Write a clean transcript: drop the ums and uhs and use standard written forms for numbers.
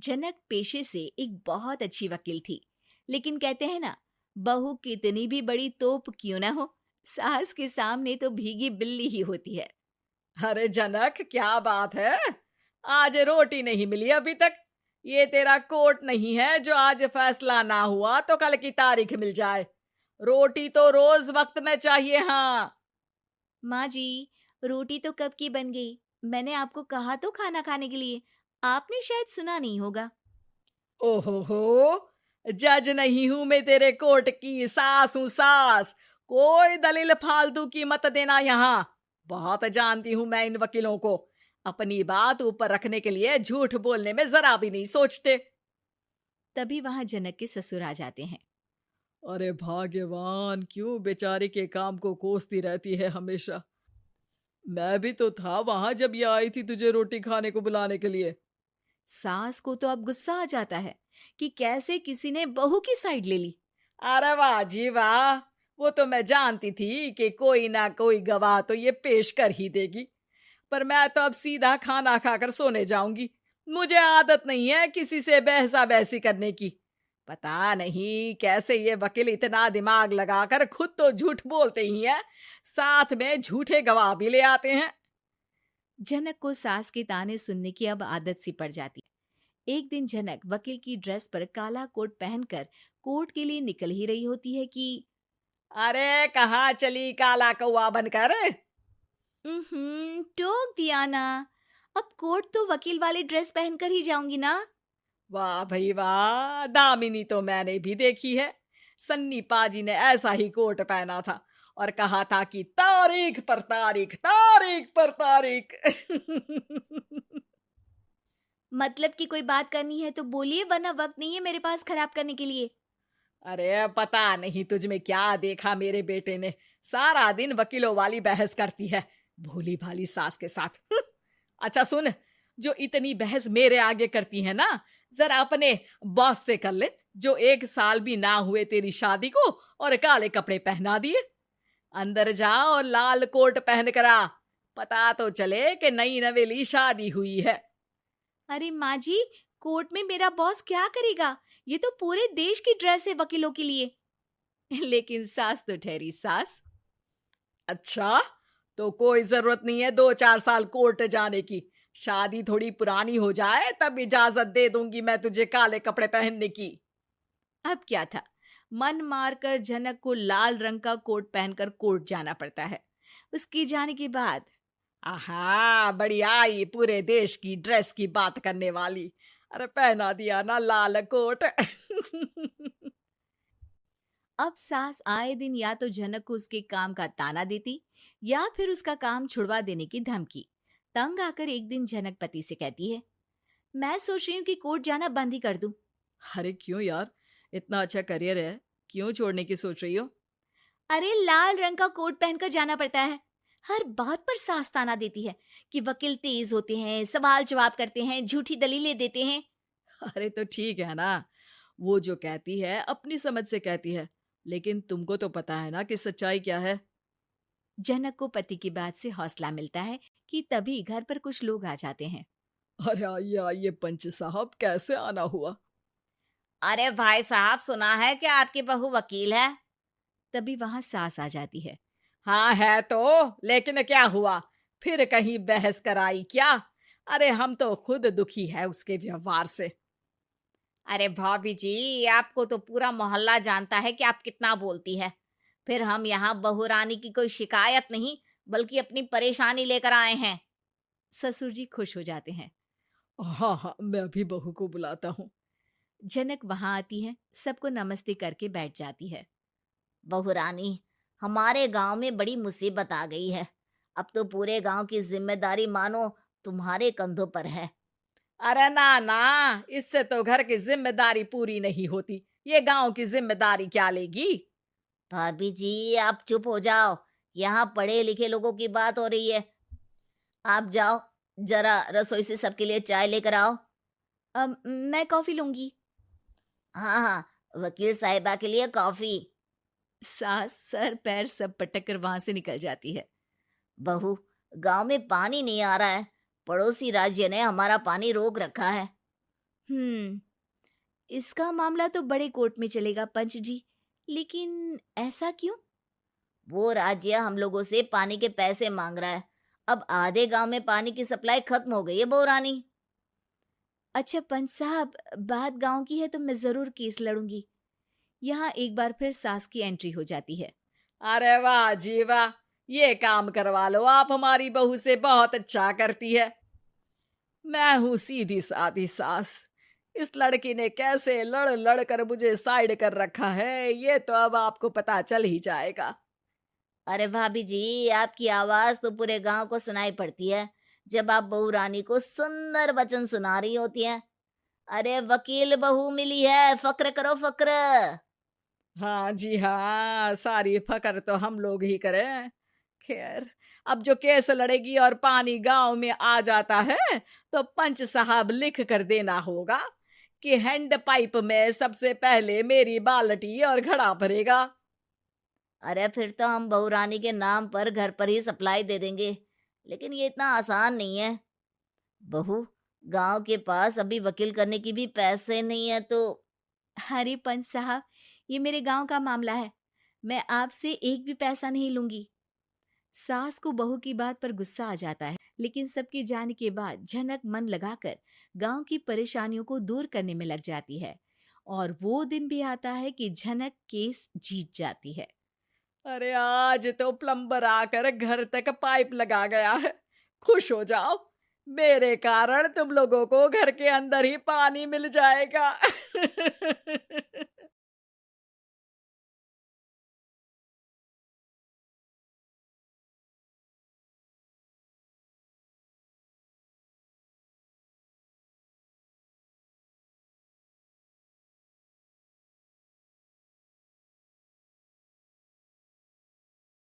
जनक पेशे से एक बहुत अच्छी वकील थी, लेकिन कहते हैं ना, बहू कितनी भी बड़ी तोप क्यों ना हो, सास के सामने तो भीगी बिल्ली ही होती है। अरे जनक, क्या बात है। आज रोटी नहीं मिली अभी तक। ये तेरा कोर्ट नहीं है जो आज फैसला ना हुआ तो कल की तारीख मिल जाए। रोटी तो रोज वक्त में चाहिए। हाँ। माँ जी, रोटी तो कब की बन गई। मैंने आपको कहा तो खाना खाने के लिए, आपने शायद सुना नहीं होगा। ओहो हो, जज नहीं हूं मैं तेरे कोर्ट की, सास हूं सास। कोई दलील फालतू की मत देना यहाँ। बहुत जानती हूं मैं इन वकीलों को। अपनी बात ऊपर रखने के लिए झूठ बोलने में जरा भी नहीं सोचते। तभी वहां जनक के ससुर आ जाते हैं। अरे भाग्यवान, क्यों बेचारी के काम को कोसती रहती है हमेशा। मैं भी तो था वहां जब ये आई थी तुझे रोटी खाने को बुलाने के लिए। सास को तो अब गुस्सा आ जाता है कि कैसे किसी ने बहू की साइड ले ली। अरे वाह जी वाह। वो तो मैं जानती थी कि कोई ना कोई गवाह तो ये पेश कर ही देगी। पर मैं तो अब सीधा खाना खाकर सोने जाऊंगी। मुझे आदत नहीं है किसी से बहसा बहसी करने की। पता नहीं कैसे ये वकील इतना दिमाग लगाकर खुद तो झूठ बोलते ही हैं, साथ में झूठे गवाह भी ले आते हैं। जनक को सास के ताने सुनने की अब आदत सी पड़ जाती है। एक दिन जनक वकील की ड्रेस पर काला कोट पहनकर कोर्ट के लिए निकल ही रही होती है कि अरे कहाँ चली काला कौवा बनकर। टोक दिया ना। अब कोर्ट तो वकील वाली ड्रेस पहनकर ही जाऊंगी ना। वाह भाई वाह, दामिनी तो मैंने भी देखी है। सन्नी पाजी ने ऐसा ही कोट पहना था और कहा था कि तारीख पर तारीख, तारीख पर तारीख। मतलब कि कोई बात करनी है तो बोलिए, वरना वक्त नहीं है मेरे पास खराब करने के लिए। अरे पता नहीं तुझ में क्या देखा मेरे बेटे ने, सारा दिन वकीलों वाली बहस करती है, भोली भाली सास के साथ। अच्छा सुन, जो इतनी बहस मेरे आगे करती है ना, जरा अपने बॉस से कर ले, जो 1 साल भी ना हुए तेरी शादी को और काले कपड़े पहना दिए। अंदर जा और लाल कोट पहन कर आ, पता तो चले कि नई नवेली शादी हुई है। अरे माँ जी, कोर्ट में मेरा बॉस क्या करेगा? ये तो पूरे देश की ड्रेस है वकीलों के लिए। लेकिन सास तो ठहरी सास। अच्छा, तो कोई जरूरत नहीं है 2-4 साल कोर्ट जाने की। शादी थोड़ी पुरानी हो जाए तब इजाजत दे दूंगी मैं तुझे काले कपड़े पहनने की। अब क्या था, मन मारकर जनक को लाल रंग का कोट पहनकर कोर्ट जाना पड़ता है। उसके जाने के बाद आहा, बड़ी आई पूरे देश की ड्रेस की बात करने वाली। अरे पहना दिया ना लाल कोट। अब सास आए दिन या तो जनक को उसके काम का ताना देती या फिर उसका काम छुड़वा देने की धमकी। तंग आकर एक दिन जनक पति से कहती है, मैं सोच रही हूँ कि कोर्ट जाना बंद ही कर दूं। अरे क्यों यार, इतना अच्छा करियर है, क्यों छोड़ने की सोच रही हो? अरे लाल रंग का कोट पहनकर जाना पड़ता है। हर बात पर सास ताना देती है कि वकील तेज होते हैं, सवाल जवाब करते हैं, झूठी दलीलें देते हैं। अरे तो ठीक है ना, वो जो कहती है अपनी समझ से कहती है, लेकिन तुमको तो पता है ना कि सच्चाई क्या है। जनक को पति की बात से हौसला मिलता है कि तभी घर पर कुछ लोग आ जाते हैं। अरे आइए आइए पंच साहब, कैसे आना हुआ? अरे भाई साहब, सुना है कि आपकी बहू वकील है। तभी वहां सास आ जाती है। हाँ है तो, लेकिन क्या हुआ, फिर कहीं बहस कराई क्या? अरे हम तो खुद दुखी है उसके व्यवहार से। अरे भाभी जी, आपको तो पूरा मोहल्ला जानता है कि आप कितना बोलती है। फिर हम यहाँ बहू रानी की कोई शिकायत नहीं, बल्कि अपनी परेशानी लेकर आए हैं। ससुर जी खुश हो जाते हैं। हाँ हाँ, मैं भी बहू को बुलाता हूँ। जनक वहां आती है, सबको नमस्ते करके बैठ जाती है। बहू रानी, हमारे गांव में बड़ी मुसीबत आ गई है। अब तो पूरे गांव की जिम्मेदारी मानो तुम्हारे कंधों पर है। अरे ना ना, इससे तो घर की जिम्मेदारी पूरी नहीं होती, ये गांव की जिम्मेदारी क्या लेगी? भाभी जी, आप चुप हो जाओ। यहाँ पढ़े लिखे लोगों की बात हो रही है। आप जाओ, जरा रसोई से सबके लिए चाय लेकर आओ। मैं कॉफी लूंगी। हाँ हाँ, वकील साहिबा के लिए कॉफी। सास सर पैर सब पटक कर वहां से निकल जाती है। बहू, गांव में पानी नहीं आ रहा है। पड़ोसी राज्य ने हमारा पानी रोक रखा है। हम्म, इसका मामला तो बड़े कोर्ट में चलेगा पंच जी, लेकिन ऐसा क्यों? वो राज्य हम लोगों से पानी के पैसे मांग रहा है। अब आधे गांव में पानी की सप्लाई खत्म हो गई है बहुरानी। अच्छा पंच साहब, बात गांव की है तो मैं जरूर केस लड़ूंगी। यहाँ एक बार फिर सास की एंट्री हो जाती है। अरे वाह जी वाह, ये काम करवा लो, आप हमारी बहू से बहुत अच्छा करती है। मैं हूं सीधी सादी सास। इस लड़की ने कैसे लड़ लड़ कर मुझे साइड कर रखा है, ये तो अब आपको पता चल ही जाएगा। अरे भाभी जी, आपकी आवाज तो पूरे गांव को सुनाई पड़ती है जब आप बहू रानी को सुंदर वचन सुना रही होती हैं। अरे वकील बहू मिली है, फक्र करो फक्र। हाँ जी हाँ, सारी फकर तो हम लोग ही करें। खैर, अब जो केस लड़ेगी और पानी गांव में आ जाता है, तो पंच साहब लिख कर देना होगा कि हैंड पाइप में सबसे पहले मेरी बाल्टी और घड़ा भरेगा। अरे फिर तो हम बहू रानी के नाम पर घर पर ही सप्लाई दे देंगे, लेकिन ये इतना आसान नहीं है। बहू, गांव के पास अभी वकील करने की भी पैसे नहीं है तो। अरे पंच साहब, ये मेरे गांव का मामला है, मैं आपसे एक भी पैसा नहीं लूंगी। सास को बहू की बात पर गुस्सा आ जाता है, लेकिन सबकी जाने के बाद झनक मन लगाकर गांव की परेशानियों को दूर करने में लग जाती है। और वो दिन भी आता है कि झनक केस जीत जाती है। अरे आज तो प्लम्बर आकर घर तक पाइप लगा गया है। खुश हो जाओ, मेरे कारण तुम लोगों को घर के अंदर ही पानी मिल जाएगा।